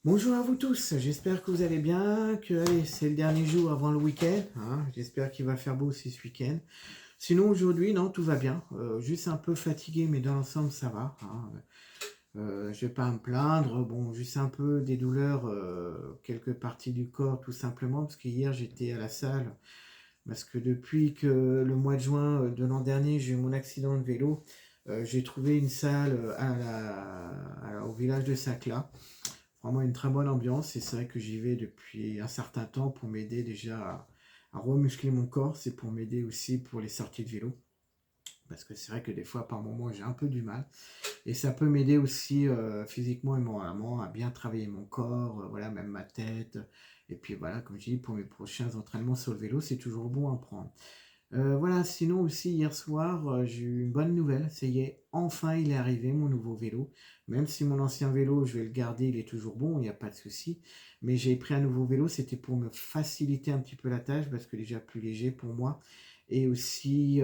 Bonjour à vous tous, j'espère que vous allez bien, que allez, c'est le dernier jour avant le week-end, hein, j'espère qu'il va faire beau aussi ce week-end. Sinon aujourd'hui, non, tout va bien, juste un peu fatigué, mais dans l'ensemble ça va, hein. Je vais pas me plaindre, bon, juste un peu des douleurs, quelques parties du corps tout simplement, parce que hier j'étais à la salle, parce que depuis que le mois de juin de l'an dernier j'ai eu mon accident de vélo, j'ai trouvé une salle au village de Sacla. Vraiment une très bonne ambiance et c'est vrai que j'y vais depuis un certain temps pour m'aider déjà à remuscler mon corps. C'est pour m'aider aussi pour les sorties de vélo. Parce que c'est vrai que des fois, par moments, j'ai un peu du mal. Et ça peut m'aider aussi physiquement et moralement à bien travailler mon corps, voilà, même ma tête. Et puis voilà, comme je dis, pour mes prochains entraînements sur le vélo, c'est toujours bon à prendre. Voilà, sinon aussi hier soir, j'ai eu une bonne nouvelle. Ça y est, enfin il est arrivé mon nouveau vélo. Même si mon ancien vélo, je vais le garder, il est toujours bon, il n'y a pas de souci. Mais j'ai pris un nouveau vélo, c'était pour me faciliter un petit peu la tâche parce que déjà plus léger pour moi. Et aussi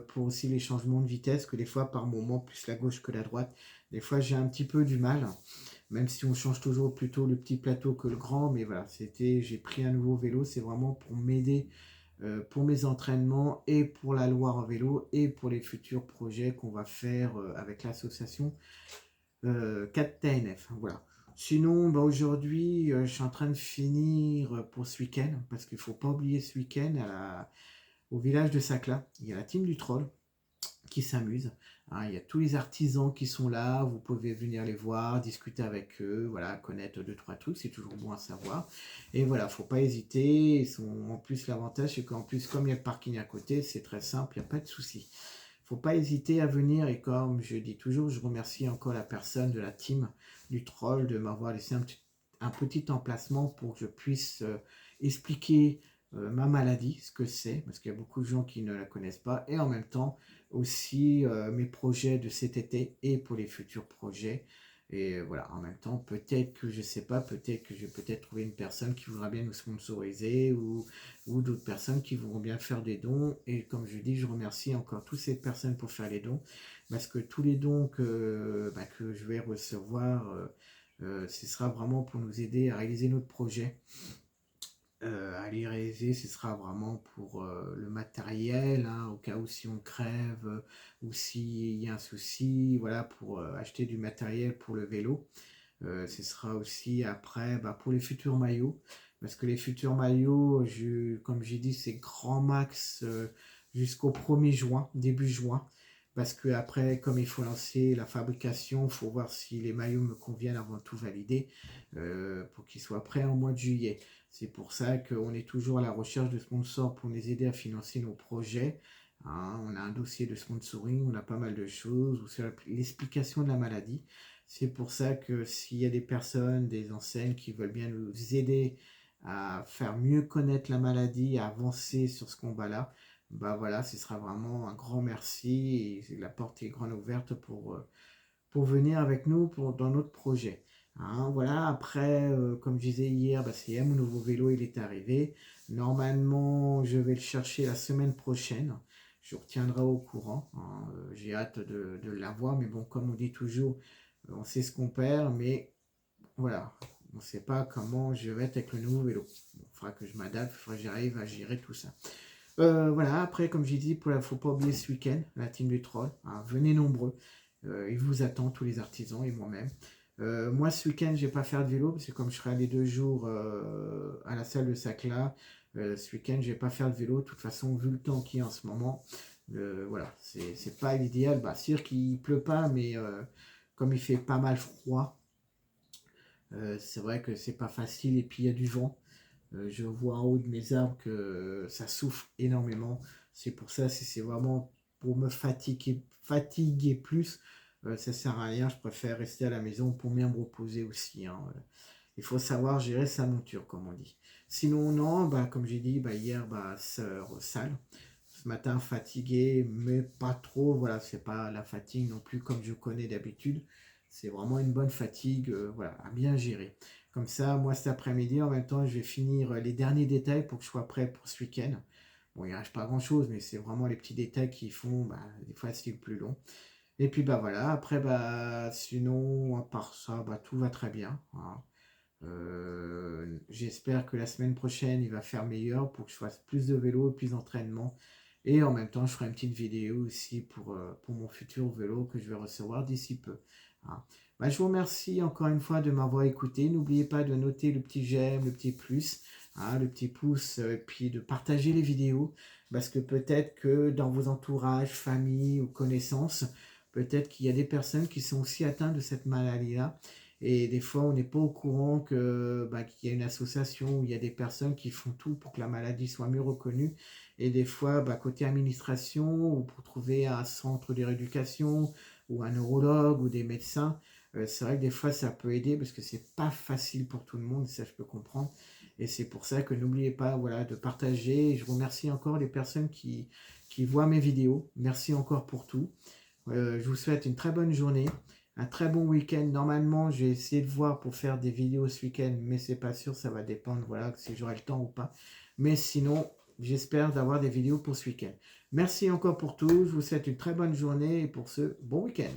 pour aussi les changements de vitesse, que des fois par moment, plus la gauche que la droite, des fois j'ai un petit peu du mal. Même si on change toujours plutôt le petit plateau que le grand, mais voilà, j'ai pris un nouveau vélo, c'est vraiment pour m'aider pour mes entraînements et pour la Loire en vélo et pour les futurs projets qu'on va faire avec l'association 4TNF. Voilà. Sinon, bah, aujourd'hui, je suis en train de finir pour ce week-end, parce qu'il ne faut pas oublier ce week-end au village de Sacla. Il y a la team du troll qui s'amusent, hein. Il y a tous les artisans qui sont là, vous pouvez venir les voir, discuter avec eux, voilà, connaître deux, trois trucs, c'est toujours bon à savoir. Et voilà, faut pas hésiter. En plus, l'avantage, c'est qu'en plus, comme il y a le parking à côté, c'est très simple, il n'y a pas de souci. Faut pas hésiter à venir et comme je dis toujours, je remercie encore la personne de la team du troll de m'avoir laissé un petit emplacement pour que je puisse expliquer ma maladie, ce que c'est, parce qu'il y a beaucoup de gens qui ne la connaissent pas, et en même temps aussi mes projets de cet été et pour les futurs projets. Et voilà, en même temps, peut-être que je sais pas, peut-être que je vais peut-être trouver une personne qui voudra bien nous sponsoriser ou d'autres personnes qui voudront bien faire des dons. Et comme je dis, je remercie encore toutes ces personnes pour faire les dons, parce que tous les dons que je vais recevoir, ce sera vraiment pour nous aider à réaliser notre projet. À les réaliser, ce sera vraiment pour le matériel, hein, au cas où si on crève ou s'il y a un souci, voilà, pour acheter du matériel pour le vélo. Ce sera aussi après pour les futurs maillots. Parce que les futurs maillots, comme j'ai dit, c'est grand max jusqu'au 1er juin, début juin. Parce que après, comme il faut lancer la fabrication, il faut voir si les maillots me conviennent avant tout valider pour qu'ils soient prêts en mois de juillet. C'est pour ça qu'on est toujours à la recherche de sponsors pour nous aider à financer nos projets. Hein, on a un dossier de sponsoring, on a pas mal de choses, ou sur l'explication de la maladie. C'est pour ça que s'il y a des personnes, des enseignes qui veulent bien nous aider à faire mieux connaître la maladie, à avancer sur ce combat-là, bah voilà, ce sera vraiment un grand merci et la porte est grande ouverte pour venir avec nous dans notre projet. Hein, voilà, après, comme je disais hier, ça y est, mon nouveau vélo, il est arrivé. Normalement, je vais le chercher la semaine prochaine. Je vous retiendrai au courant, hein. J'ai hâte de l'avoir, mais bon, comme on dit toujours, on sait ce qu'on perd, mais voilà, on ne sait pas comment je vais être avec le nouveau vélo. Bon, il faudra que je m'adapte, il faudra que j'arrive à gérer tout ça. Voilà, après, comme j'ai dit, il ne faut pas oublier ce week-end, la team du troll, hein, venez nombreux. Il vous attend, tous les artisans et moi-même. Moi, ce week-end, je vais pas faire de vélo, parce que comme je serai allé 2 jours à la salle de Sacla, ce week-end, je vais pas faire de vélo. De toute façon, vu le temps qu'il y a en ce moment, voilà, c'est pas l'idéal. C'est sûr qu'il pleut pas, mais comme il fait pas mal froid, c'est vrai que c'est pas facile. Et puis il y a du vent. Je vois en haut de mes arbres que ça souffle énormément. C'est pour ça, si c'est vraiment pour me fatiguer plus, ça sert à rien. Je préfère rester à la maison pour bien me reposer aussi, hein. Il faut savoir gérer sa monture, comme on dit. Sinon, non, comme j'ai dit, hier, sœur salle. Ce matin, fatigué, mais pas trop. Voilà, c'est pas la fatigue non plus comme je connais d'habitude. C'est vraiment une bonne fatigue, voilà, à bien gérer. Comme ça, moi cet après-midi, en même temps, je vais finir les derniers détails pour que je sois prêt pour ce week-end. Bon, il ne reste pas grand-chose, mais c'est vraiment les petits détails qui font, des fois, c'est le plus long. Et puis, voilà, après, sinon, à part ça, tout va très bien, hein. J'espère que la semaine prochaine, il va faire meilleur pour que je fasse plus de vélo, plus d'entraînement. Et en même temps, je ferai une petite vidéo aussi pour mon futur vélo que je vais recevoir d'ici peu. Hein. Bah, je vous remercie encore une fois de m'avoir écouté. N'oubliez pas de noter le petit j'aime, le petit plus, hein, le petit pouce, et puis de partager les vidéos. Parce que peut-être que dans vos entourages, famille ou connaissances, peut-être qu'il y a des personnes qui sont aussi atteintes de cette maladie-là. Et des fois, on n'est pas au courant que, bah, qu'il y a une association où il y a des personnes qui font tout pour que la maladie soit mieux reconnue. Et des fois, bah, côté administration, ou pour trouver un centre de rééducation, ou un neurologue, ou des médecins, c'est vrai que des fois, ça peut aider parce que c'est pas facile pour tout le monde, ça je peux comprendre. Et c'est pour ça que n'oubliez pas, voilà, de partager. Et je remercie encore les personnes qui voient mes vidéos. Merci encore pour tout. Je vous souhaite une très bonne journée, un très bon week-end. Normalement, j'ai essayé de voir pour faire des vidéos ce week-end, mais c'est pas sûr, ça va dépendre, voilà, si j'aurai le temps ou pas. Mais sinon, j'espère d'avoir des vidéos pour ce week-end. Merci encore pour tout. Je vous souhaite une très bonne journée et pour ce bon week-end.